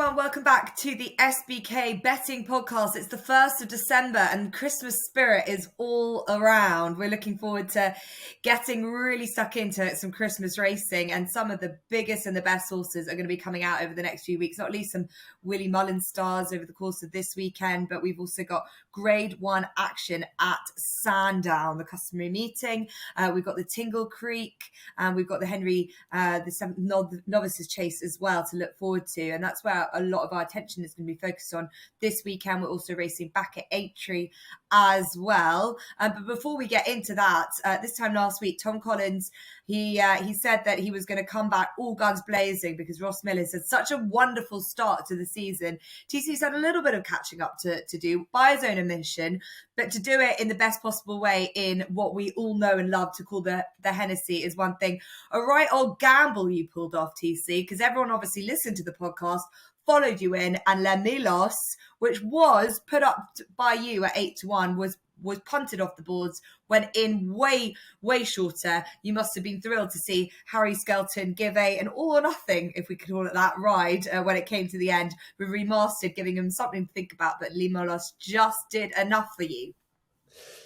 everyone. Welcome back to the SBK betting podcast. It's the 1st of December and Christmas spirit is all around. We're looking forward to getting really stuck into some Christmas racing, and some of the biggest and the best horses are going to be coming out over the next few weeks. Not least some Willie Mullin stars over the course of this weekend, but we've also got Grade 1 action at Sandown, the customary meeting. We've got the Tingle Creek, and we've got the Henry, the 7th Novice Chase as well to look forward to, and that's where a lot of our attention is going to be focused on this weekend. We're also racing back at Aintree as well. But before we get into that, this time last week, Tom Collins, he said that he was going to come back all guns blazing because Ross Miller's had such a wonderful start to the season. TC's had a little bit of catching up to do by his own admission, but to do it in the best possible way in what we all know and love to call the Hennessy is one thing. A right old gamble you pulled off, TC, because everyone obviously listened to the podcast, followed you in, and Les Milos, which was put up by you at 8-1, was punted off the boards, went in way shorter. You must have been thrilled to see Harry Skelton give an all or nothing, if we could call it that, ride when it came to the end. We remastered, giving him something to think about, but Les Milos just did enough for you.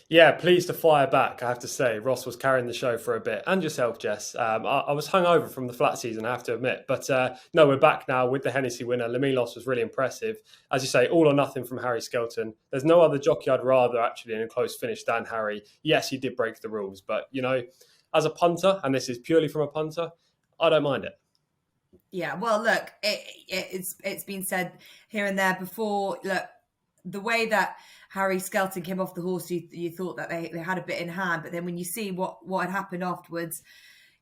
Yeah, pleased to fire back, I have to say. Ross was carrying the show for a bit. And yourself, Jess. I was hungover from the flat season, I have to admit. But no, we're back now with the Hennessy winner. Les Milos was really impressive. As you say, all or nothing from Harry Skelton. There's no other jockey I'd rather actually in a close finish than Harry. Yes, he did break the rules. But, you know, as a punter, and this is purely from a punter, I don't mind it. Yeah, well, look, it's been said here and there before. Look, the way that Harry Skelton came off the horse, you thought that they had a bit in hand, but then when you see what had happened afterwards,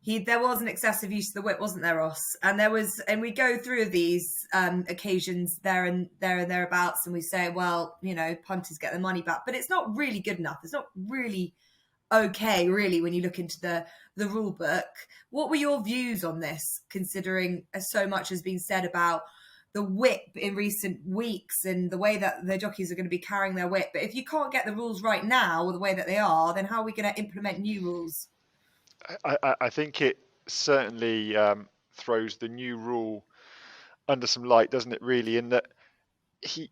there was an excessive use of the whip, wasn't there, Ross? And we go through these occasions there and thereabouts, and we say, well, you know, punters get their money back, but it's not really good enough. It's not really okay, really, when you look into the rule book. What were your views on this, considering so much has been said about the whip in recent weeks and the way that the jockeys are going to be carrying their whip? But if you can't get the rules right now or the way that they are, then how are we going to implement new rules? I think it certainly throws the new rule under some light, doesn't it? Really, in that in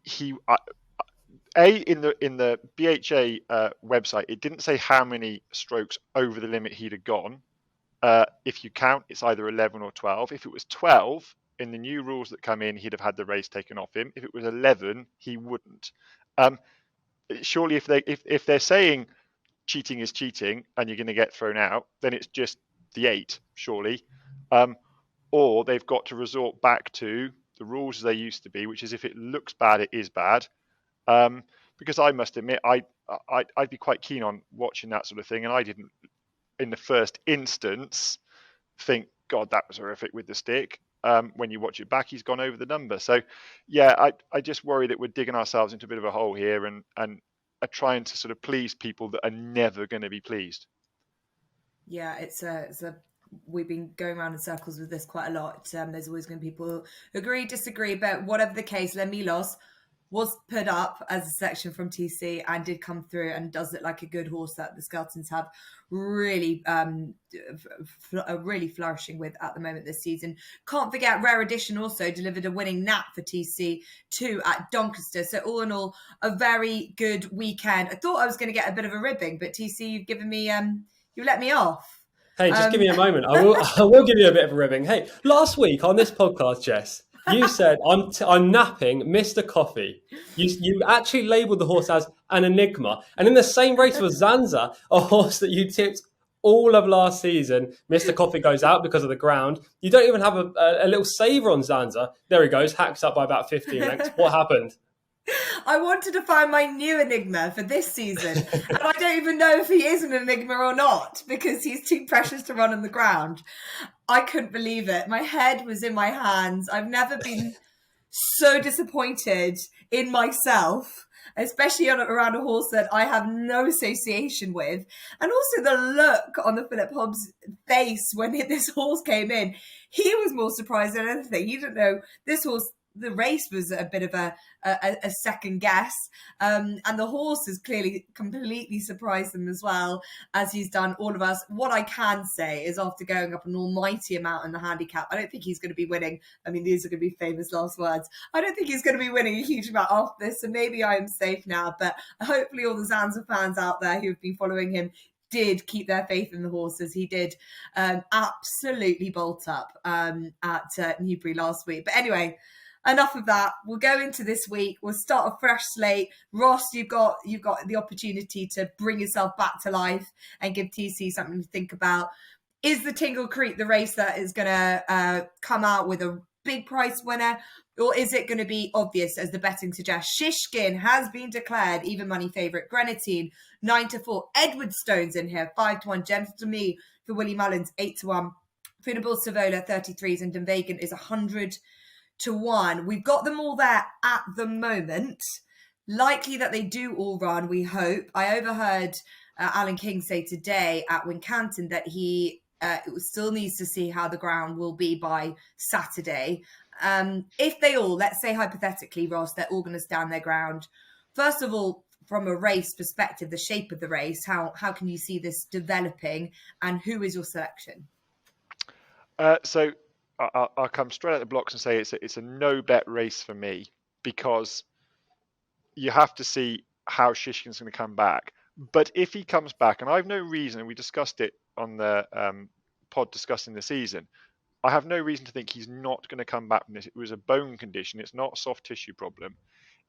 the BHA website, it didn't say how many strokes over the limit he'd have gone. If you count, it's either 11 or 12. If it was 12. In the new rules that come in, he'd have had the race taken off him. If it was 11, he wouldn't. Surely, if they're saying cheating is cheating and you're going to get thrown out, then it's just the 8, surely. Or they've got to resort back to the rules as they used to be, which is if it looks bad, it is bad. Because I must admit, I'd be quite keen on watching that sort of thing, and I didn't, in the first instance, think, God, that was horrific with the stick. When you watch it back, he's gone over the number. So, yeah, I just worry that we're digging ourselves into a bit of a hole here and are trying to sort of please people that are never going to be pleased. Yeah, we've been going around in circles with this quite a lot. There's always going to be people who agree, disagree, but whatever the case, Les Milos was put up as a section from TC and did come through and does look like a good horse that the Skeltons have really flourishing with at the moment this season. Can't forget Rare Edition also delivered a winning nap for TC2 at Doncaster. So all in all, a very good weekend. I thought I was going to get a bit of a ribbing, but TC, you've given me, you let me off. Hey, just give me a moment. I will give you a bit of a ribbing. Hey, last week on this podcast, Jess, you said, I'm napping Mr. Coffee. You actually labelled the horse as an enigma. And in the same race was Zanza, a horse that you tipped all of last season. Mr. Coffee goes out because of the ground. You don't even have a little saver on Zanza. There he goes, hacks up by about 15 lengths. What happened? I wanted to find my new enigma for this season, and I don't even know if he is an enigma or not because he's too precious to run on the ground. I couldn't believe it. My head was in my hands. I've never been so disappointed in myself, especially around a horse that I have no association with. And also the look on the Philip Hobbs face when this horse came in. He was more surprised than anything. He didn't know this horse the race was a bit of a second guess. And the horse has clearly completely surprised them as well, as he's done all of us. What I can say is, after going up an almighty amount in the handicap, I don't think he's going to be winning. I mean, these are going to be famous last words. I don't think he's going to be winning a huge amount after this, so maybe I am safe now. But hopefully all the Zanza fans out there who have been following him did keep their faith in the horses. He did absolutely bolt up at Newbury last week. But anyway, enough of that. We'll go into this week. We'll start a fresh slate. Ross, you've got the opportunity to bring yourself back to life and give TC something to think about. Is the Tingle Creek the race that is going to come out with a big price winner, or is it going to be obvious, as the betting suggests? Shishkin has been declared even money favourite. Greaneteen 9-4. Edwardstone's in here 5-1. Gentle to Me for Willie Mullins 8-1. Funable Savola 33s, and Dunvegan is 100-1. We've got them all there at the moment. Likely that they do all run, we hope. I overheard Alan King say today at Wincanton that he still needs to see how the ground will be by Saturday. If they all, let's say hypothetically, Ross, they're all going to stand their ground. First of all, from a race perspective, the shape of the race, how can you see this developing, and who is your selection? So I'll come straight out the blocks and say it's a no bet race for me, because you have to see how Shishkin's going to come back. But if he comes back, and I have no reason, and we discussed it on the pod discussing the season, I have no reason to think he's not going to come back from this. It was a bone condition. It's not a soft tissue problem.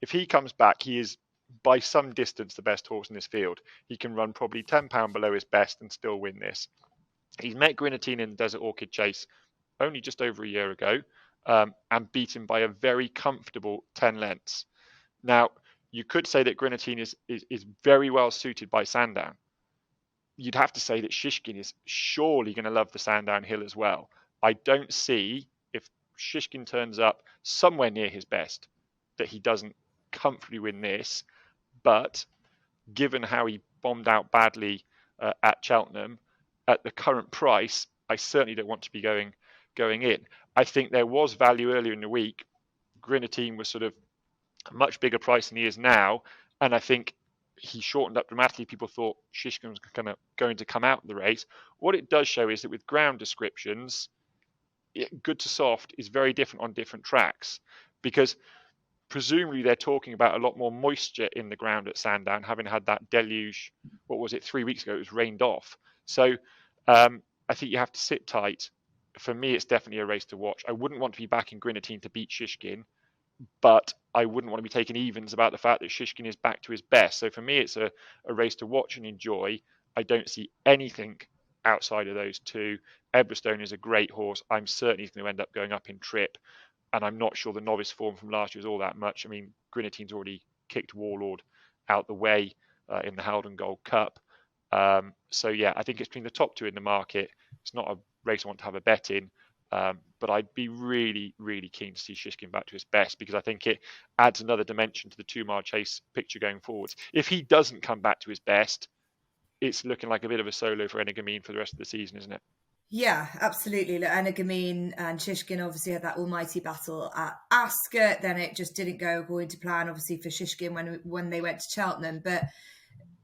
If he comes back, he is by some distance the best horse in this field. He can run probably £10 below his best and still win this. He's met Greaneteen in the Desert Orchid Chase only just over a year ago, and beat him by a very comfortable 10 lengths. Now, you could say that Greaneteen is very well suited by Sandown. You'd have to say that Shishkin is surely going to love the Sandown Hill as well. I don't see, if Shishkin turns up somewhere near his best, that he doesn't comfortably win this. But given how he bombed out badly at Cheltenham, at the current price, I certainly don't want to be going in. I think there was value earlier in the week. Greaneteen was sort of a much bigger price than he is now, and I think he shortened up dramatically. People thought Shishkin was going to come out of the race. What it does show is that with ground descriptions, good to soft is very different on different tracks, because presumably they're talking about a lot more moisture in the ground at Sandown, having had that deluge, 3 weeks ago, it was rained off. So I think you have to sit tight. For me, it's definitely a race to watch. I wouldn't want to be back in Greaneteen to beat Shishkin, but I wouldn't want to be taking evens about the fact that Shishkin is back to his best. So for me, it's a race to watch and enjoy. I don't see anything outside of those two. Edwardstone is a great horse. I'm certain he's going to end up going up in trip, and I'm not sure the novice form from last year is all that much. I mean, Greaneteen's already kicked Warlord out the way in the Haldon Gold Cup. So yeah, I think it's between the top two in the market. It's not a race I want to have a bet in, but I'd be really, really keen to see Shishkin back to his best, because I think it adds another dimension to the 2-mile chase picture going forwards. If he doesn't come back to his best, it's looking like a bit of a solo for Energamine for the rest of the season, isn't it? Yeah, absolutely. Energamine and Shishkin obviously had that almighty battle at Ascot. Then it just didn't go according to plan, obviously, for Shishkin when they went to Cheltenham. But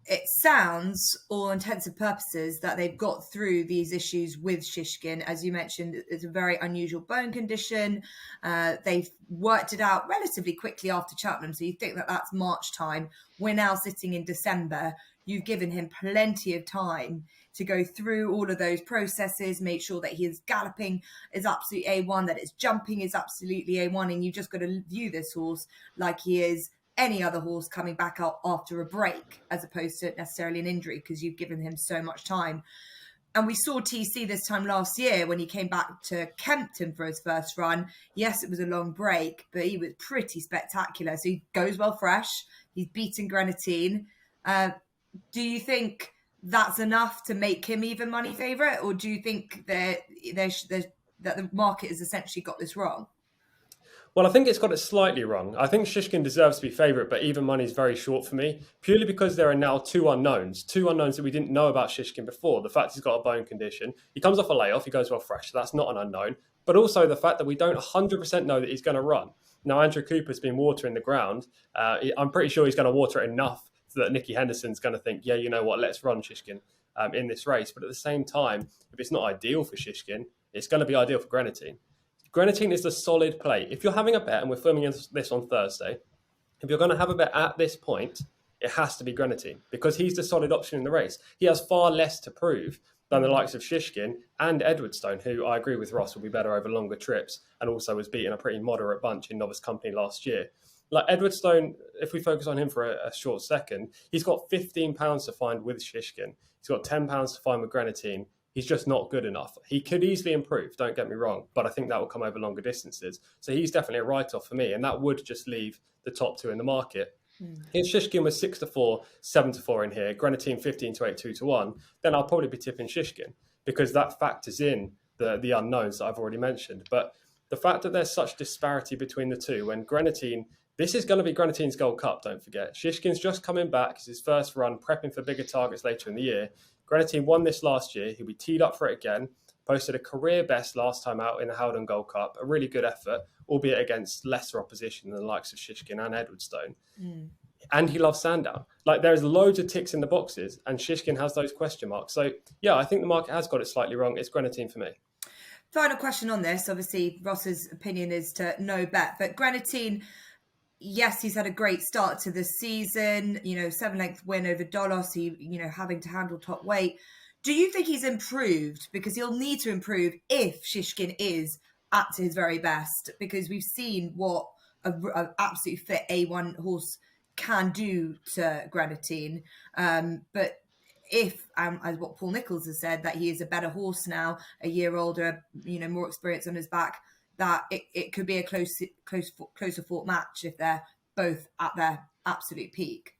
it sounds, all intents and purposes, that they've got through these issues with Shishkin. As you mentioned, it's a very unusual bone condition. They've worked it out relatively quickly after Cheltenham. So you think that that's March time. We're now sitting in December. You've given him plenty of time to go through all of those processes, make sure that his galloping is absolutely A1, that his jumping is absolutely A1, and you've just got to view this horse like he is any other horse coming back out after a break, as opposed to necessarily an injury, because you've given him so much time. And we saw TC this time last year when he came back to Kempton for his first run. Yes, it was a long break, but he was pretty spectacular. So he goes well fresh. He's beaten Greaneteen. Do you think that's enough to make him even money favourite, or do you think that the market has essentially got this wrong? Well, I think it's got it slightly wrong. I think Shishkin deserves to be favourite, but even money is very short for me, purely because there are now two unknowns that we didn't know about Shishkin before. The fact he's got a bone condition, he comes off a layoff, he goes well fresh, so that's not an unknown. But also the fact that we don't 100% know that he's going to run. Now, Andrew Cooper's been watering the ground. I'm pretty sure he's going to water it enough so that Nicky Henderson's going to think, yeah, you know what, let's run Shishkin in this race. But at the same time, if it's not ideal for Shishkin, it's going to be ideal for Greaneteen. Greaneteen is the solid play. If you're having a bet, and we're filming this on Thursday, if you're going to have a bet at this point, it has to be Greaneteen because he's the solid option in the race. He has far less to prove than the likes of Shishkin and Edwardstone, who I agree with Ross will be better over longer trips and also was beating a pretty moderate bunch in novice company last year. Like Edwardstone, if we focus on him for a short second, he's got £15 to find with Shishkin. He's got £10 to find with Greaneteen. He's just not good enough. He could easily improve, don't get me wrong, but I think that will come over longer distances. So he's definitely a write-off for me, and that would just leave the top two in the market. If Shishkin was 6-4, 7-4 in here, Greaneteen 15-8, 2-1, then I'll probably be tipping Shishkin because that factors in the unknowns that I've already mentioned. But the fact that there's such disparity between the two, when Greaneteen, this is going to be Greneteen's Gold Cup, don't forget. Shishkin's just coming back. It's his first run, prepping for bigger targets later in the year. Greaneteen won this last year. He'll be teed up for it again. Posted a career best last time out in the Howden Gold Cup. A really good effort, albeit against lesser opposition than the likes of Shishkin and Edwardstone. And he loves Sandown. Like, there's loads of ticks in the boxes, and Shishkin has those question marks. So, yeah, I think the market has got it slightly wrong. It's Greaneteen for me. Final question on this. Obviously, Ross's opinion is to no bet, but Greaneteen, yes, he's had a great start to the season, 7-length win over Dolos, he, having to handle top weight. Do you think he's improved? Because he'll need to improve if Shishkin is at his very best, because we've seen what an absolute fit A1 horse can do to Greaneteen. But if, as what Paul Nicholls has said, that he is a better horse now, a year older, more experience on his back, that it could be a closer fought match if they're both at their absolute peak.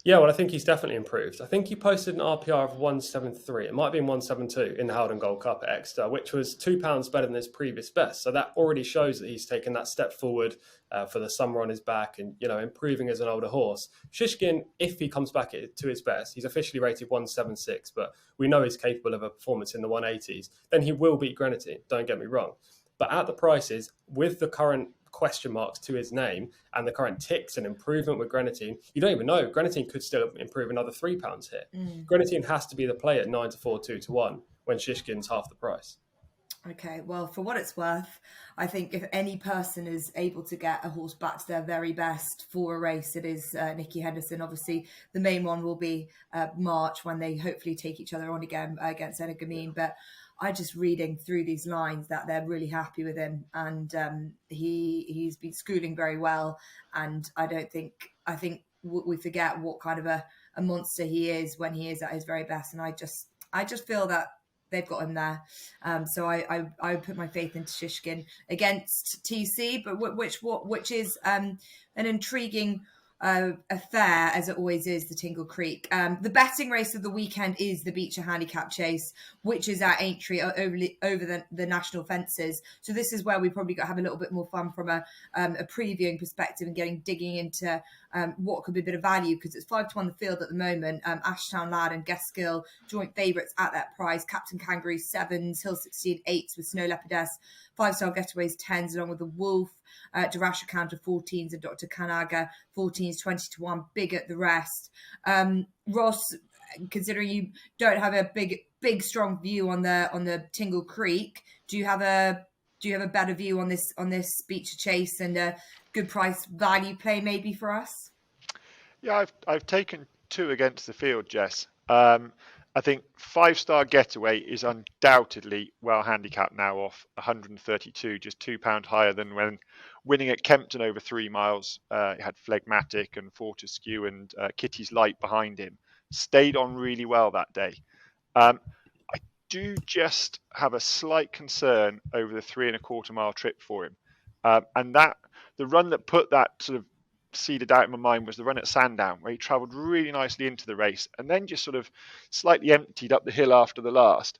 Yeah, well, I think he's definitely improved. I think he posted an RPR of 173. It might have been 172 in the Howden Gold Cup at Exeter, which was £2 better than his previous best. So that already shows that he's taken that step forward for the summer on his back and, improving as an older horse. Shishkin, if he comes back to his best, he's officially rated 176, but we know he's capable of a performance in the 180s. Then he will beat Greaneteen, don't get me wrong. But at the prices, with the current question marks to his name and the current ticks and improvement with Greaneteen, you don't even know. Greaneteen could still improve another £3 here. Greaneteen has to be the play at 9-4, 2-1 when Shishkin's half the price. Okay, well, for what it's worth, I think if any person is able to get a horse back to their very best for a race, it is Nicky Henderson. Obviously, the main one will be March when they hopefully take each other on again against Edwardstone. But I just reading through these lines that they're really happy with him, and he's been schooling very well. And I think we forget what kind of a monster he is when he is at his very best. And I just feel that they've got him there. So I would put my faith into Shishkin against TC, but which is an intriguing affair, as it always is, the Tingle Creek. The betting race of the weekend is the Becher Handicap Chase, which is at Aintree over the national fences. So this is where we probably got to have a little bit more fun from a previewing perspective and digging into what could be a bit of value, because it's 5-1 the field at the moment. Ashtown Lad and Geskill joint favourites at that price. Captain Kangaroo 7s, Hill 16 8s with Snow Leopardess, 5-star Getaways 10s along with the Wolf, Durasha Counter 14s and Dr. Kanaga 14s 20-1, big at the rest. Ross, considering you don't have a big strong view on the Tingle Creek, do you have a better view on this Becher Chase and a good price value play maybe for us? Yeah, I've taken 2 against the field, Jess. I think 5-star Getaway is undoubtedly well handicapped now off 132, just £2 higher than when winning at Kempton over 3 miles. It had Phlegmatic and Fortescue and Kitty's Light behind him. Stayed on really well that day. I do just have a slight concern over the 3.25 mile trip for him. And that the run that put that sort of seeded out in my mind was the run at Sandown, where he travelled really nicely into the race and then just sort of slightly emptied up the hill after the last.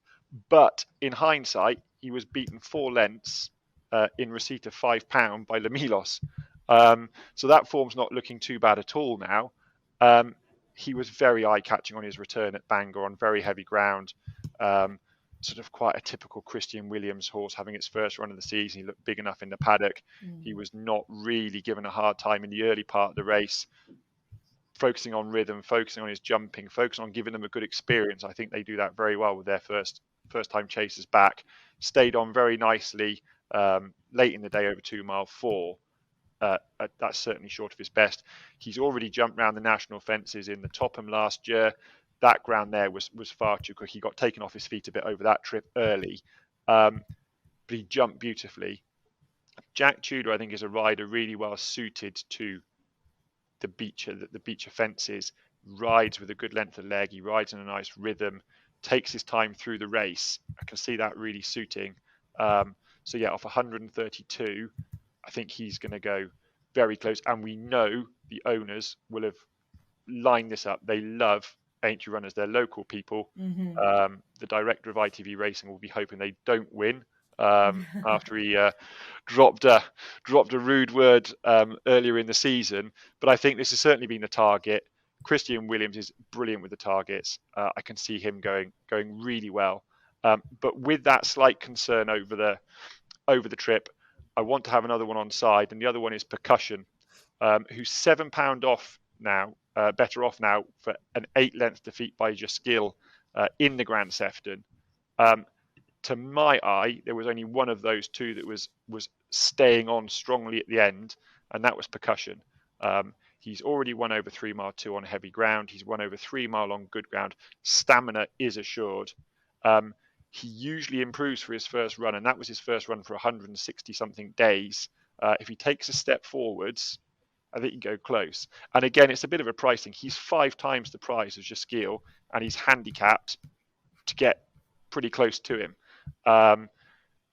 But in hindsight, he was beaten 4 lengths in receipt of £5 by Lamilos. So that form's not looking too bad at all now. He was very eye-catching on his return at Bangor on very heavy ground. Sort of quite a typical Christian Williams horse having its first run of the season. He looked big enough in the paddock. He was not really given a hard time in the early part of the race, focusing on rhythm, focusing on his jumping, focusing on giving them a good experience. I think they do that very well with their first time chasers back. Stayed on very nicely late in the day over 2 mile 4. That's certainly short of his best. He's already jumped around the national fences in the Topham last year. That ground there was far too quick. He got taken off his feet a bit over that trip early, but he jumped beautifully. Jack Tudor, I think, is a rider really well suited to the Becher fences. Rides with a good length of leg. He rides in a nice rhythm. Takes his time through the race. I can see that really suiting. So yeah, off 132, I think he's going to go very close. And we know the owners will have lined this up. They love Aintree runners. They're local people. The director of ITV Racing will be hoping they don't win after he dropped a rude word earlier in the season. But I think this has certainly been the target. Christian Williams is brilliant with the targets. I can see him going really well. But with that slight concern over the trip, I want to have another one on side, and the other one is Percussion, who's £7 off now, better off now for an 8-length defeat by Jaskill in the Grand Sefton. To my eye, there was only one of those two that was staying on strongly at the end, and that was Percussion. He's already won over 3 mile 2 on heavy ground. He's won over 3 mile on good ground. Stamina is assured. He usually improves for his first run, and that was his first run for 160 something days. If he takes a step forwards, I think he can go close. And again, it's a bit of a pricing. He's 5 times the price of Jaskill, and he's handicapped to get pretty close to him.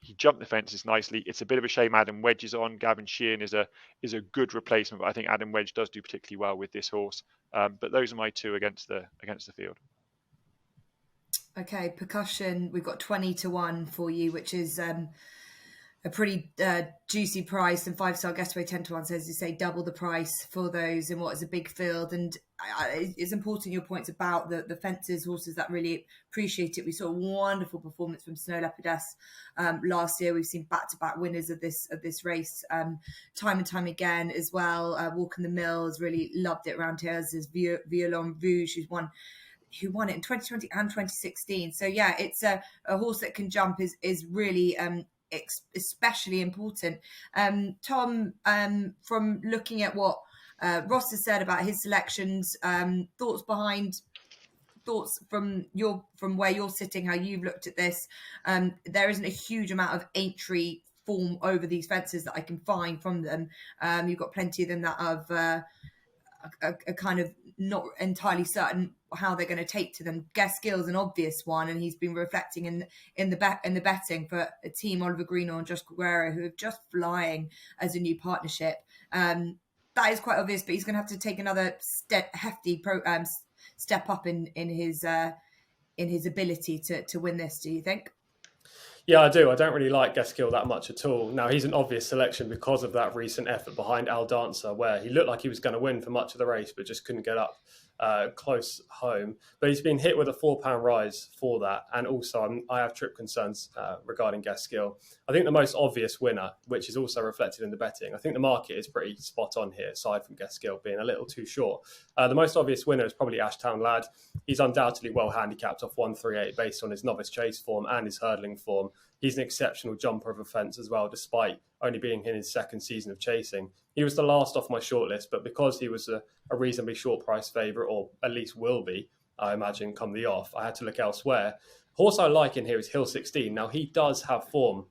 He jumped the fences nicely. It's a bit of a shame Adam Wedge is on. Gavin Sheehan is a good replacement, but I think Adam Wedge does do particularly well with this horse. But those are my two against the field. Okay, Percussion, we've got 20-1 for you, which is a pretty juicy price. And 5-star Getaway 10-1 says, you say, double the price for those in what is a big field. And it's important your points about the fences, horses that really appreciate it. We saw a wonderful performance from Snow Leopardess last year. We've seen back-to-back winners of this race time and time again as well. Walk in the Mills really loved it around here, as is Violon Rouge, who won it in 2020 and 2016. So yeah, it's a horse that can jump is really especially important. Tom, from looking at what Ross has said about his selections, thoughts from where you're sitting, how you've looked at this. There isn't a huge amount of Aintree form over these fences that I can find from them. You've got plenty of them that have a kind of not entirely certain how they're going to take to them. Gaskill's an obvious one, and he's been reflecting in the betting for a team, Oliver Greenall and Josh Guerrero, who are just flying as a new partnership. That is quite obvious, but he's going to have to take another hefty step up in his ability to win this. Do you think? Yeah, I do. I don't really like Gaskill that much at all. Now, he's an obvious selection because of that recent effort behind Al Dancer, where he looked like he was going to win for much of the race, but just couldn't get up close home. But he's been hit with a £4 rise for that. And also, I have trip concerns regarding Gaskill. I think the most obvious winner, which is also reflected in the betting, I think the market is pretty spot on here, aside from Gaskill being a little too short. The most obvious winner is probably Ashtown Lad. He's undoubtedly well handicapped off 138 based on his novice chase form and his hurdling form. He's an exceptional jumper of a fence as well, despite only being in his second season of chasing. He was the last off my shortlist, but because he was a reasonably short price favourite, or at least will be, I imagine, come the off, I had to look elsewhere. Horse I like in here is Hill 16. Now, he does have form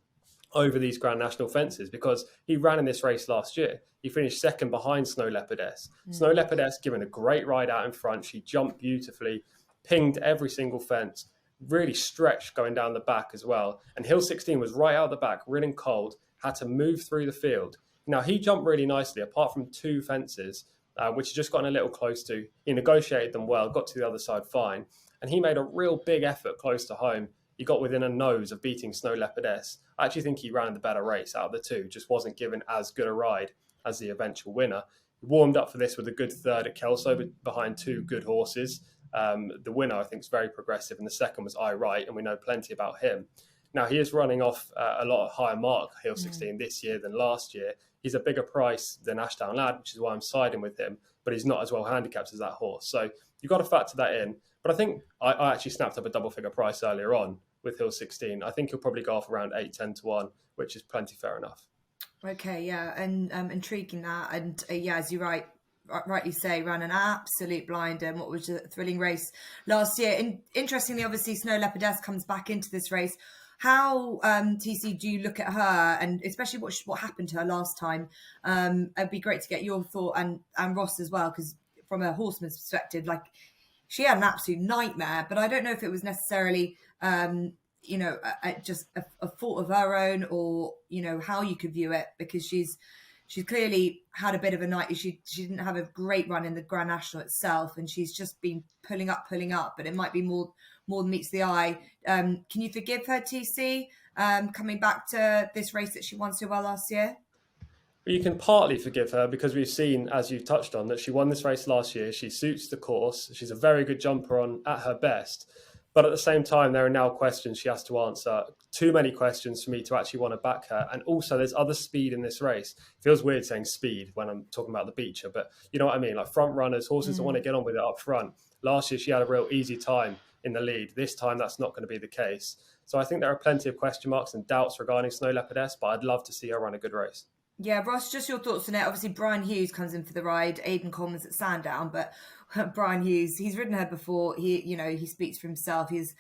over these Grand National fences because he ran in this race last year. He finished second behind Snow Leopardess. Snow Leopardess given a great ride out in front. She jumped beautifully, pinged every single fence, really stretched going down the back as well. And Hill 16 was right out the back, ridden cold, had to move through the field. Now, he jumped really nicely, apart from 2 fences, which he just gotten a little close to. He negotiated them well, got to the other side fine, and he made a real big effort close to home. he got within a nose of beating Snow Leopardess. I actually think he ran the better race out of the two, just wasn't given as good a ride as the eventual winner. He warmed up for this with a good third at Kelso behind two good horses. The winner, I think, is very progressive, and the second was I Right, and we know plenty about him. Now, he is running off a lot of higher mark, Hill 16, this year than last year. He's a bigger price than Ashtown Lad, which is why I'm siding with him, but he's not as well handicapped as that horse. So you've got to factor that in. But I think I actually snapped up a double figure price earlier on with Hill 16. I think he'll probably go off around 8-10 to 1, which is plenty fair enough. Okay, yeah, and intriguing that. And as you rightly say, ran an absolute blinder in what was a thrilling race last year. And interestingly, obviously, Snow Leopardess comes back into this race. How, TC, do you look at her, and especially what happened to her last time? It'd be great to get your thought, and Ross as well, because from a horseman's perspective, like, she had an absolute nightmare, but I don't know if it was necessarily, just a fault of her own, or, how you could view it, because she's clearly had a bit of a night. She didn't have a great run in the Grand National itself, and she's just been pulling up, but it might be more than meets the eye. Can you forgive her, TC, coming back to this race that she won so well last year? But you can partly forgive her because we've seen, as you touched on, that she won this race last year. She suits the course. She's a very good jumper at her best. But at the same time, there are now questions she has to answer. Too many questions for me to actually want to back her. And also, there's other speed in this race. It feels weird saying speed when I'm talking about the Becher, but you know what I mean? Like front runners, horses that want to get on with it up front. Last year, she had a real easy time in the lead. This time, that's not going to be the case. So I think there are plenty of question marks and doubts regarding Snow Leopardess, but I'd love to see her run a good race. Yeah, Ross, just your thoughts on it. Obviously, Brian Hughes comes in for the ride. Aidan Coleman's at Sandown, but Brian Hughes, he's ridden her before. He speaks for himself. He's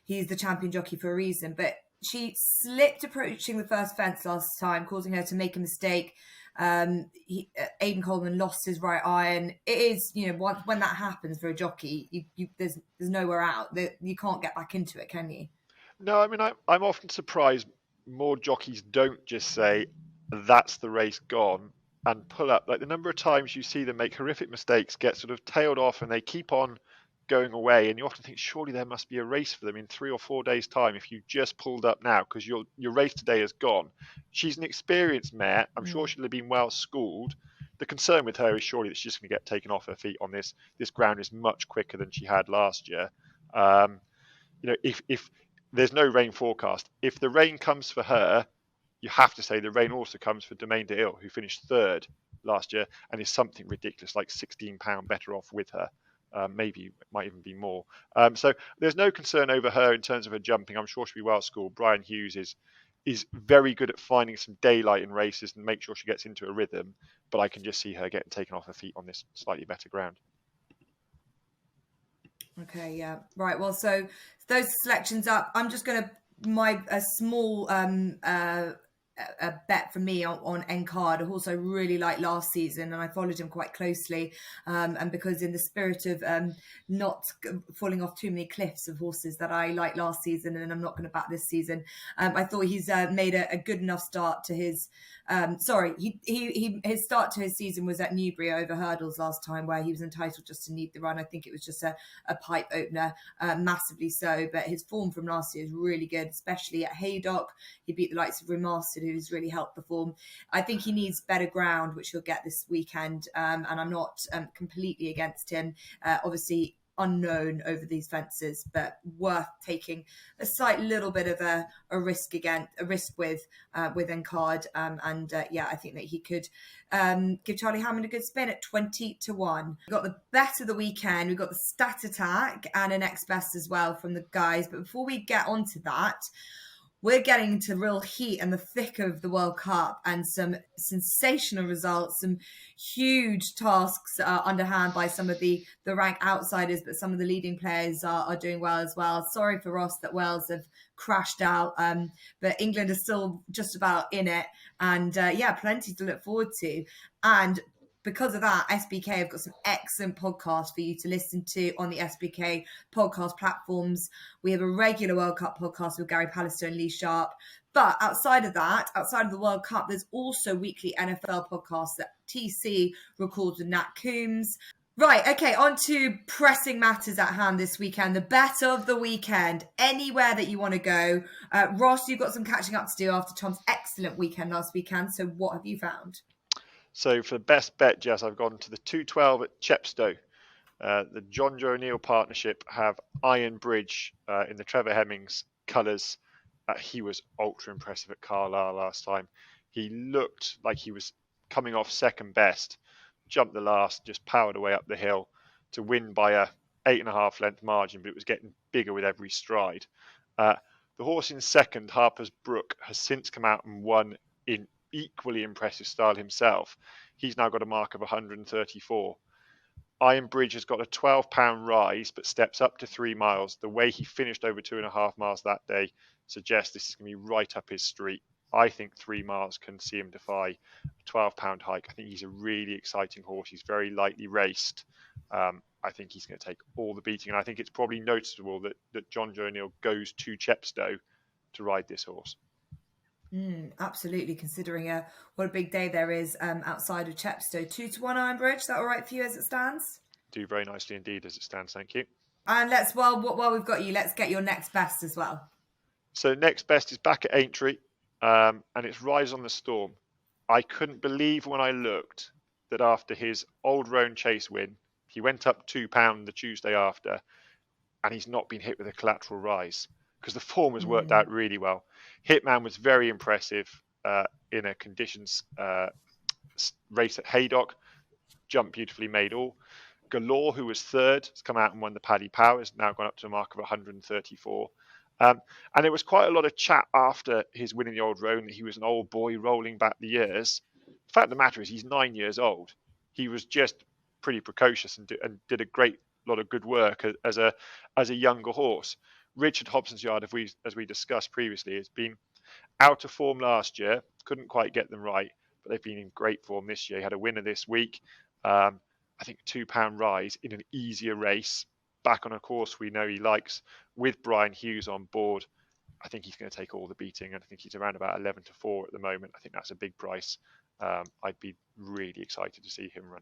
the champion jockey for a reason. But she slipped approaching the first fence last time, causing her to make a mistake. Aidan Coleman lost his right iron. It is, when that happens for a jockey, there's nowhere out. You can't get back into it, can you? No, I mean, I'm often surprised more jockeys don't just say, that's the race gone, and pull up. Like the number of times you see them make horrific mistakes, get sort of tailed off, and they keep on going away, and you often think surely there must be a race for them in 3 or 4 days' time if you just pulled up now, because your race today is gone. She's an experienced mare. I'm sure she'll have been well schooled. The concern with her is surely that she's just going to get taken off her feet on this. This ground is much quicker than she had last year. If there's no rain forecast, if the rain comes for her, you have to say the rain also comes for Domaine de Ile, who finished third last year and is something ridiculous, like £16 better off with her. Maybe it might even be more. So there's no concern over her in terms of her jumping. I'm sure she'll be well schooled. Brian Hughes is very good at finding some daylight in races and make sure she gets into a rhythm. But I can just see her getting taken off her feet on this slightly better ground. Okay, yeah. Right, well, so those selections up. I'm just going to, a small a bet for me on Encard, a horse I really liked last season, and I followed him quite closely. And because in the spirit of not falling off too many cliffs of horses that I liked last season, and I'm not going to back this season, I thought he's made a good enough start to his. His start to his season was at Newbury over hurdles last time, where he was entitled just to need the run. I think it was just a pipe opener, massively so. But his form from last year is really good, especially at Haydock. He beat the likes of Remastered, who's really helped the form. I think he needs better ground, which he'll get this weekend. And I'm not completely against him. Obviously, unknown over these fences, but worth taking a slight little bit of a risk with Encard. I think that he could give Charlie Hammond a good spin at 20 to 1. We've got the bet of the weekend. We've got the Stat Attack and an X Best as well from the guys. But before we get onto that, we're getting into real heat and the thick of the World Cup, and some sensational results, some huge tasks underhand by some of the rank outsiders, but some of the leading players are doing well as well. Sorry for Ross that Wales have crashed out, but England is still just about in it, and plenty to look forward to. And because of that, SBK have got some excellent podcasts for you to listen to on the SBK podcast platforms. We have a regular World Cup podcast with Gary Pallister and Lee Sharp. But outside of that, outside of the World Cup, there's also weekly NFL podcasts that TC records with Nat Coombs. Right, okay, on to pressing matters at hand this weekend. The bet of the weekend, anywhere that you want to go. Ross, you've got some catching up to do after Tom's excellent weekend last weekend. So what have you found? So for the best bet, Jess, I've gone to the 212 at Chepstow. The John Joe O'Neill partnership have Iron Bridge in the Trevor Hemmings colours. He was ultra impressive at Carlisle last time. He looked like he was coming off second best, jumped the last, just powered away up the hill to win by a 8.5 length margin, but it was getting bigger with every stride. The horse in second, Harper's Brook, has since come out and won in equally impressive style himself. He's now got a mark of 134. Iron Bridge has got a £12 rise, but steps up to 3 miles. The way he finished over 2.5 miles that day suggests this is going to be right up his street. I think 3 miles can see him defy a £12 hike. I think he's a really exciting horse. He's very lightly raced. I think he's going to take all the beating. And I think it's probably noticeable that John Joe O'Neill goes to Chepstow to ride this horse. Absolutely, considering what a big day there is outside of Chepstow. 2-1 Iron Bridge, is that all right for you as it stands? Do very nicely indeed as it stands, thank you. And while we've got you, let's get your next best as well. So next best is back at Aintree, and it's Rise on the Storm. I couldn't believe when I looked that after his Old Roan Chase win, he went up £2 the Tuesday after, and he's not been hit with a collateral rise, because the form has worked out really well. Hitman was very impressive in a conditions race at Haydock, jumped beautifully, made all. Galore, who was third, has come out and won the Paddy Power, has now gone up to a mark of 134. And there was quite a lot of chat after his winning the Old Roan that he was an old boy rolling back the years. The fact of the matter is he's 9 years old. He was just pretty precocious and did a great lot of good work as a younger horse. Richard Hobson's Yard, as we discussed previously, has been out of form last year. Couldn't quite get them right, but they've been in great form this year. He had a winner this week. I think £2 rise in an easier race, back on a course we know he likes, with Brian Hughes on board. I think he's going to take all the beating, and I think he's around about 11-4 at the moment. I think that's a big price. I'd be really excited to see him run.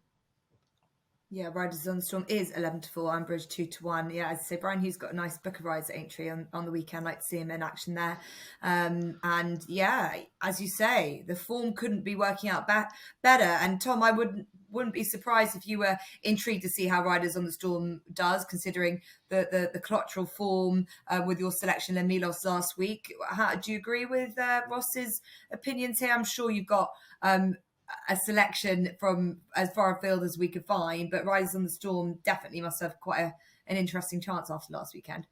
Yeah, Riders on the Storm is 11-4, Iron Bridge 2-1. Yeah, as I say, Brian Hughes got a nice book of rides at Aintree on the weekend. Like to see him in action there. And yeah, as you say, the form couldn't be working out better. And Tom, I wouldn't be surprised if you were intrigued to see how Riders on the Storm does, considering the collateral form with your selection in Milos last week. Do you agree with Ross's opinions here? I'm sure you've got a selection from as far afield as we could find, but Riders on the Storm definitely must have quite an interesting chance after last weekend.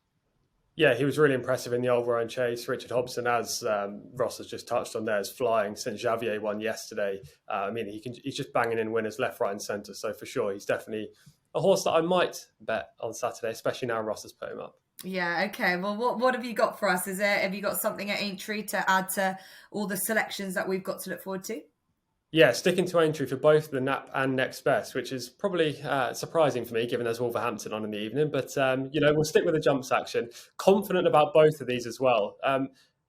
Yeah, he was really impressive in the Old Roan Chase. Richard Hobson, as Ross has just touched on there, is flying since Javier won yesterday. He's just banging in winners left, right and centre. So for sure, he's definitely a horse that I might bet on Saturday, especially now Ross has put him up. Yeah, okay. Well, have you got for us? Have you got something at Aintree to add to all the selections that we've got to look forward to? Yeah, sticking to Aintree for both the Nap and Next Best, which is probably surprising for me, given there's Wolverhampton on in the evening. But, we'll stick with the jumps action. Confident about both of these as well.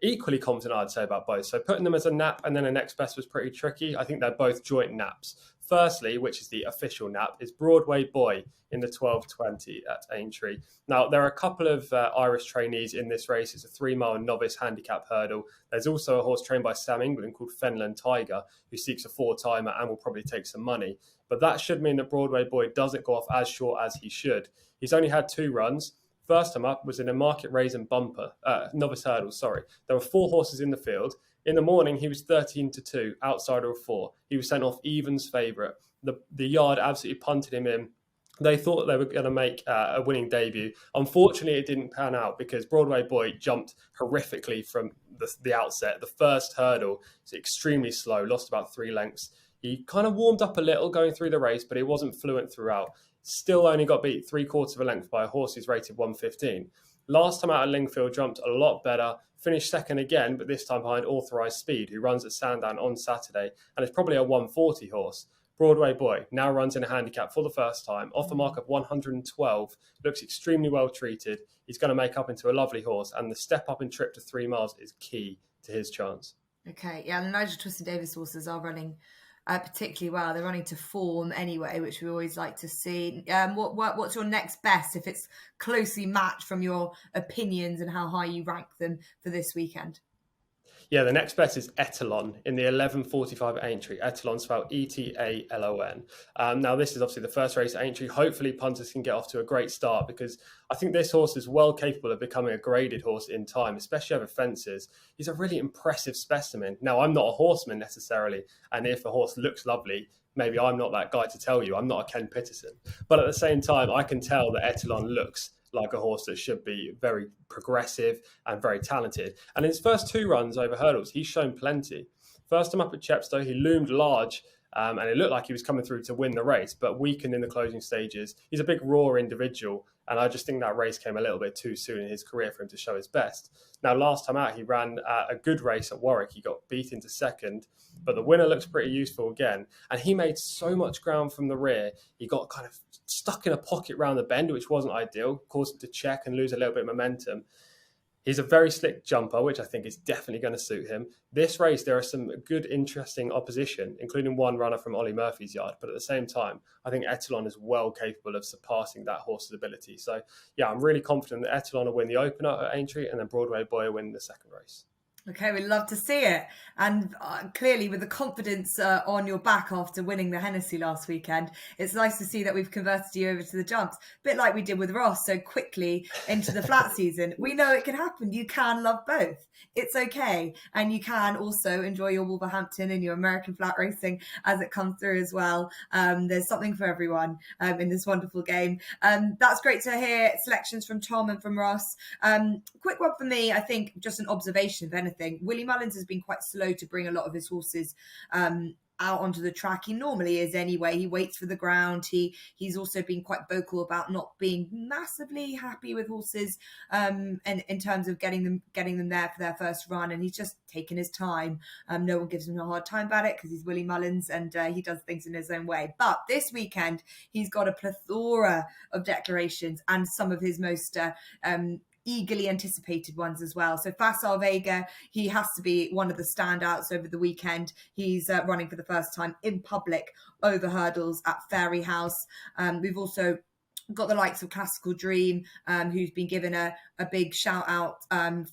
Equally confident, I'd say, about both. So putting them as a Nap and then a Next Best was pretty tricky. I think they're both joint naps. Firstly, which is the official nap, is Broadway Boy in the 12:20 at Aintree. Now, there are a couple of Irish trainees in this race. It's a 3-mile novice handicap hurdle. There's also a horse trained by Sam England called Fenland Tiger, who seeks a 4-timer and will probably take some money. But that should mean that Broadway Boy doesn't go off as short as he should. He's only had 2 runs. First time up was in a market raisin novice hurdle, There were 4 horses in the field. In the morning, he was 13-2, outsider of 4. He was sent off Evans' favourite. The yard absolutely punted him in. They thought they were going to make a winning debut. Unfortunately, it didn't pan out because Broadway Boy jumped horrifically from the outset. The first hurdle was extremely slow, lost about 3 lengths. He kind of warmed up a little going through the race, but he wasn't fluent throughout. Still only got beat 3/4 of a length by a horse who's rated 115. Last time out at Lingfield, jumped a lot better, finished second again, but this time behind Authorised Speed, who runs at Sandown on Saturday, and it's probably a 140 horse. Broadway Boy now runs in a handicap for the first time, off a mark of 112, looks extremely well treated. He's going to make up into a lovely horse, and the step up and trip to 3 miles is key to his chance. Okay, yeah, the Nigel Twiston Davis horses are running particularly well. They're running to form anyway, which we always like to see. What's your next best, if it's closely matched from your opinions and how high you rank them for this weekend? Yeah, the next best is Etalon in the 11:45 at Aintree. Etalon spelled Etalon. Now, this is obviously the first race at Aintree. Hopefully, punters can get off to a great start, because I think this horse is well capable of becoming a graded horse in time, especially over fences. He's a really impressive specimen. Now, I'm not a horseman necessarily, and if a horse looks lovely, maybe I'm not that guy to tell you. I'm not a Ken Pitterson. But at the same time, I can tell that Etalon looks like a horse that should be very progressive and very talented. And in his first 2 runs over hurdles, he's shown plenty. First time up at Chepstow, he loomed large, and it looked like he was coming through to win the race, but weakened in the closing stages. He's a big raw individual, and I just think that race came a little bit too soon in his career for him to show his best. Now, last time out, he ran a good race at Warwick. He got beat into second, but the winner looks pretty useful again. And he made so much ground from the rear. He got kind of stuck in a pocket round the bend, which wasn't ideal, caused him to check and lose a little bit of momentum. He's a very slick jumper, which I think is definitely going to suit him. This race, there are some good, interesting opposition, including one runner from Ollie Murphy's yard. But at the same time, I think Etalon is well capable of surpassing that horse's ability. So, yeah, I'm really confident that Etalon will win the opener at Aintree, and then Broadway Boy will win the second race. Okay, we'd love to see it. And clearly, with the confidence on your back after winning the Hennessy last weekend, it's nice to see that we've converted you over to the jumps. A bit like we did with Ross so quickly into the flat season. We know it can happen. You can love both. It's okay. And you can also enjoy your Wolverhampton and your American flat racing as it comes through as well. There's something for everyone in this wonderful game. That's great to hear selections from Tom and from Ross. Quick one for me, I think just an observation of anything. Willie Mullins has been quite slow to bring a lot of his horses out onto the track. He normally is anyway. He waits for the ground. He's also been quite vocal about not being massively happy with horses and in terms of getting them there for their first run. And he's just taken his time. No one gives him a hard time about it because he's Willie Mullins and he does things in his own way. But this weekend, he's got a plethora of declarations and some of his most eagerly anticipated ones as well. So Facile Vega, he has to be one of the standouts over the weekend. He's running for the first time in public over hurdles at Fairy House. We've also got the likes of Classical Dream, who's been given a big shout out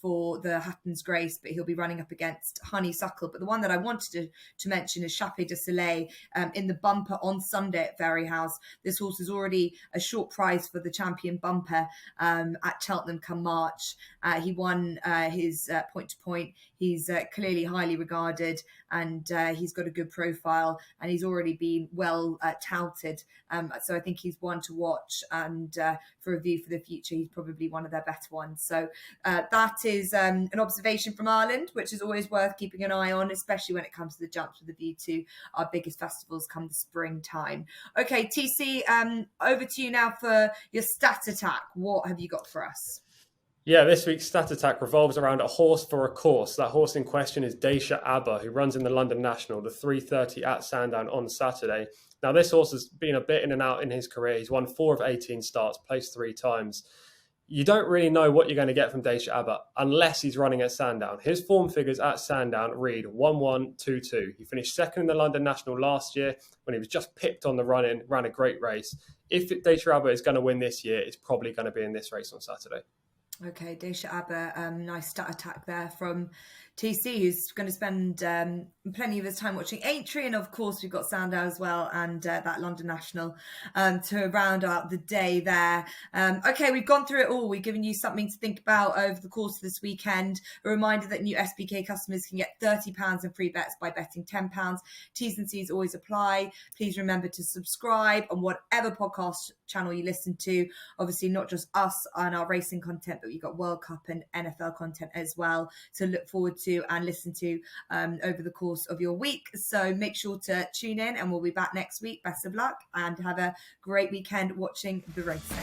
for the Hatton's Grace, but he'll be running up against Honeysuckle. But the one that I wanted to mention is Chape de Soleil in the bumper on Sunday at Fairy House. This horse is already a short prize for the champion bumper at Cheltenham come March. He won his point to point. He's clearly highly regarded and he's got a good profile and he's already been well touted. So I think he's one to watch and for a view for the future, he's probably one of their better ones. So that is an observation from Ireland, which is always worth keeping an eye on, especially when it comes to the jumps with a view to our biggest festivals come the springtime. Okay, TC, over to you now for your stat attack. What have you got for us? Yeah, this week's stat attack revolves around a horse for a course. That horse in question is Dacia Abba, who runs in the London National, the 3:30 at Sandown on Saturday. Now, this horse has been a bit in and out in his career. He's won 4 of 18 starts, placed 3 times. You don't really know what you're going to get from Dacia Abba unless he's running at Sandown. His form figures at Sandown read 1-1-2-2. He finished second in the London National last year when he was just picked on the run-in, ran a great race. If Dacia Abba is going to win this year, it's probably going to be in this race on Saturday. Okay, Dacia Abba, nice stat attack there from TC, who's going to spend plenty of his time watching Aintree, and of course we've got Sandown as well, and that London National to round out the day there. Okay, we've gone through it all. We've given you something to think about over the course of this weekend. A reminder that new SBK customers can get £30 in free bets by betting £10. T's and C's always apply. Please remember to subscribe on whatever podcast channel you listen to. Obviously, not just us and our racing content, but we've got World Cup and NFL content as well to look forward to and listen to over the course of your week. So make sure to tune in and we'll be back next week. Best of luck and have a great weekend watching the racing.